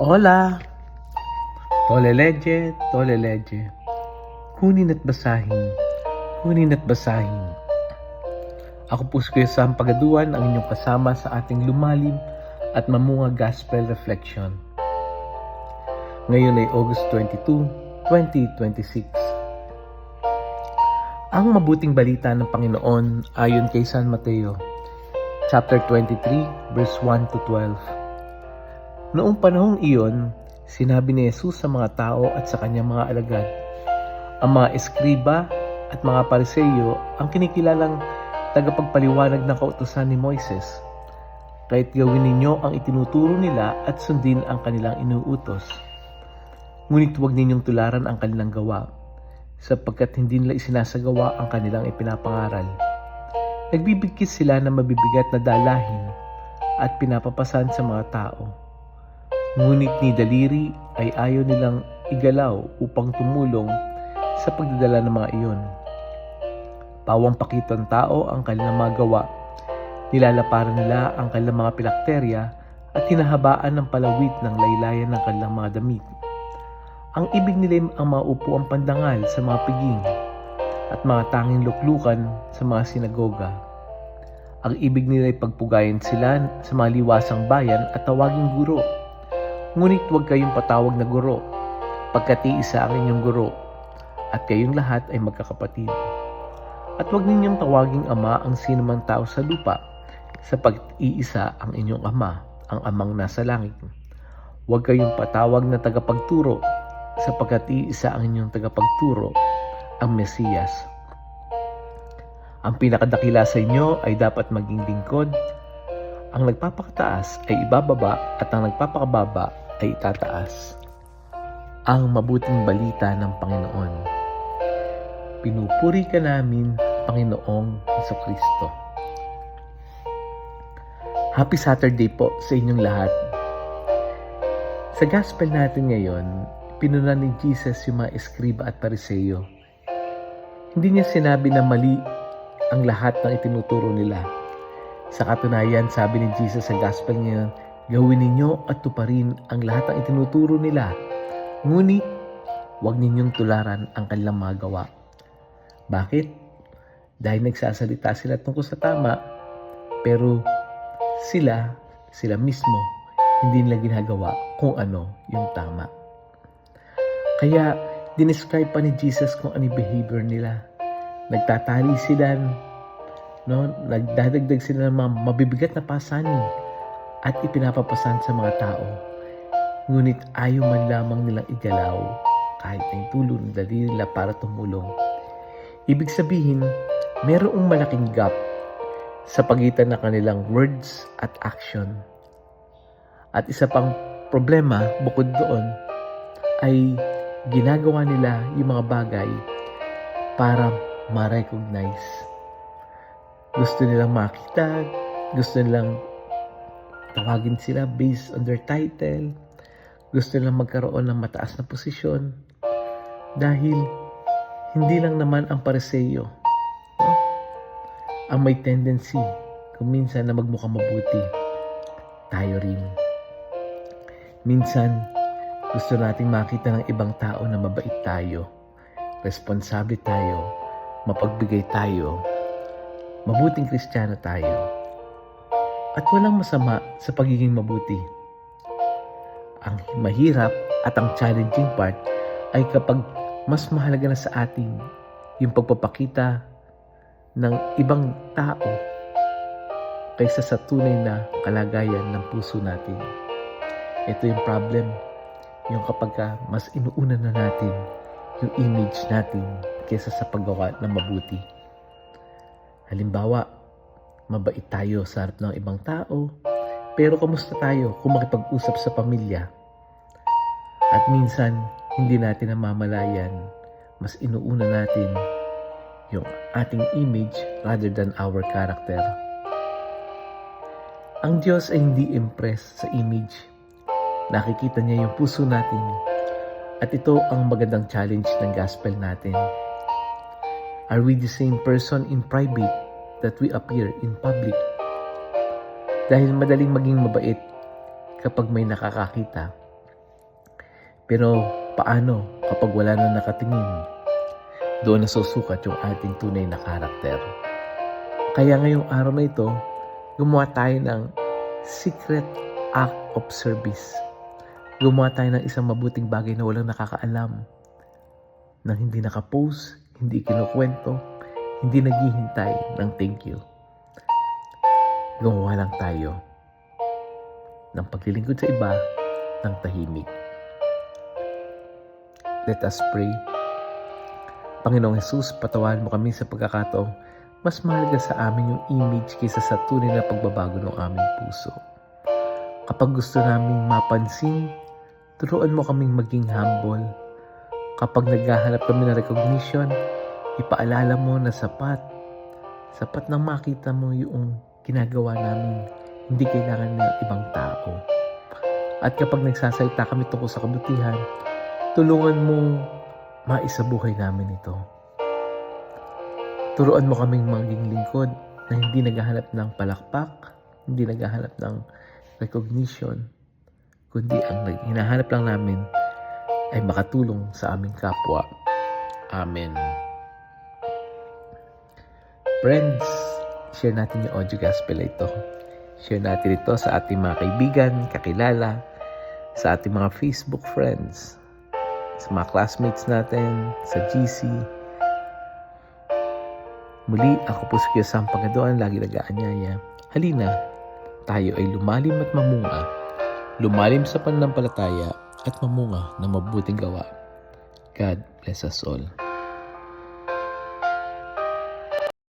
Hola! Toleleche, toleleche. Kunin at basahin, kunin at basahin. Ako po si Kuya Sam Pagaduan, ang inyong kasama sa ating lumalim at mamunga Gospel Reflection. Ngayon ay August 22, 2026. Ang mabuting balita ng Panginoon ayon kay San Mateo, chapter 23, verse 1 to 12. Noong panahong iyon, sinabi ni Jesus sa mga tao at sa kanyang mga alagad, ang mga eskriba at mga pariseyo ang kinikilalang tagapagpaliwanag ng kautusan ni Moises. Kahit gawin ninyo ang itinuturo nila at sundin ang kanilang inuutos. Ngunit huwag ninyong tularan ang kanilang gawa, sapagkat hindi nila isinasagawa ang kanilang ipinapangaral. Nagbibigkis sila ng mabibigat na dalahin at pinapapasan sa mga tao. Ngunit ni daliri ay ayaw nilang igalaw upang tumulong sa pagdadala ng mga iyon. Pawang pakitang tao ang kanilang mga gawa. Nilalaparan nila ang kanilang mga pilakterya at hinahabaan ng palawit ng laylayan ng kanilang mga damit. Ang ibig nila ang maupo ang pandangal sa mga piging at mga tanging luklukan sa mga sinagoga. Ang ibig nila ay pagpugayan sila sa mga liwasang bayan at tawaging guro. Ngunit huwag kayong patawag na guro, pagkat iisa ang inyong guro, at kayong lahat ay magkakapatid. At huwag ninyong tawaging ama ang sinumang tao sa lupa, sapagkat iisa ang inyong ama, ang amang nasa langit. Huwag kayong patawag na tagapagturo, sapagkat iisa ang inyong tagapagturo, ang Mesiyas. Ang pinakadakila sa inyo ay dapat maging lingkod. Ang nagpapakataas ay ibababa at ang nagpapakababa ay itataas. Ang mabuting balita ng Panginoon. Pinupuri ka namin, Panginoong Hesukristo. Happy Saturday po sa inyong lahat. Sa gospel natin ngayon, pinunan ni Jesus yung mga eskriba at pariseyo. Hindi niya sinabi na mali ang lahat ng itinuturo nila. Sa katunayan, sabi ni Jesus sa gospel ngayon, gawin ninyo at tuparin ang lahat ng itinuturo nila. Ngunit, huwag ninyong tularan ang kanilang mga gawa. Bakit? Dahil nagsasalita sila tungkol sa tama, pero sila mismo, hindi nila ginagawa kung ano yung tama. Kaya, dinescribe pa ni Jesus kung ano yung behavior nila. Nagtatali sila, nagdadagdag sila ng mga mabibigat na pasanin at ipinapapasan sa mga tao. Ngunit ayaw man lamang nilang igalaw kahit na itulong ng daliri nila para tumulong. Ibig sabihin, mayroong malaking gap sa pagitan ng kanilang words at action. At isa pang problema bukod doon ay ginagawa nila yung mga bagay para ma-recognize. Gusto nilang makita, gusto nilang tawagin sila based on their title. Gusto nilang magkaroon ng mataas na posisyon. Dahil hindi lang naman ang pariseyo ang may tendency kung minsan na magmukhang mabuti. Tayo rin. Minsan, gusto nating makita ng ibang tao na mabait tayo, responsable tayo, mapagbigay tayo, mabuting Kristiyano tayo. At walang masama sa pagiging mabuti. Ang mahirap at ang challenging part ay kapag mas mahalaga na sa atin yung pagpapakita ng ibang tao kaysa sa tunay na kalagayan ng puso natin. Ito yung problem. Yung kapag mas inuuna na natin yung image natin kaysa sa paggawa ng mabuti. Halimbawa, mabait tayo sa harap ng ibang tao, pero kamusta tayo kung makipag-usap sa pamilya? At minsan, hindi natin namamalayan, mas inuuna natin yung ating image rather than our character. Ang Diyos ay hindi impressed sa image. Nakikita niya yung puso natin. At ito ang magandang challenge ng gospel natin. Are we the same person in private that we appear in public? Dahil madaling maging mabait kapag may nakakakita. Pero paano kapag wala na nakatingin? Doon nasusukat yung ating tunay na karakter. Kaya ngayong araw na ito, gumawa tayo ng secret act of service. Gumawa tayo ng isang mabuting bagay na walang nakakaalam. Nang hindi nakapost, hindi kinukwento, hindi naghihintay ng thank you. Gumawa lang tayo ng paglilingkod sa iba ng tahimik. Let us pray. Panginoong Jesus, patawarin mo kami sa pagkakataong mas mahalaga sa amin yung image kaysa sa tunay na pagbabago ng aming puso. Kapag gusto naming mapansin, turuan mo kaming maging humble. Kapag naghahanap kami ng recognition, ipaalala mo na sapat nang makita mo yung ginagawa namin, hindi kailangan ng ibang tao. At kapag nagsasalita kami tungkol sa kabutihan, tulungan mo maisabuhay namin ito. Turuan mo kaming maging lingkod na hindi naghahanap ng palakpak, hindi naghahanap ng recognition, kundi ang hinahanap lang namin ay makatulong sa aming kapwa. Amen. Friends, share natin yung audio gospel ito. Share natin ito sa ating mga kaibigan, kakilala, sa ating mga Facebook friends, sa mga classmates natin, sa GC. Muli, ako po si Kuya Sam Pangaduan, lagi nag-aanyaya. Halina, tayo ay lumalim at mamunga. Lumalim sa pananampalataya at mamunga ng mabuting gawa. God bless us all.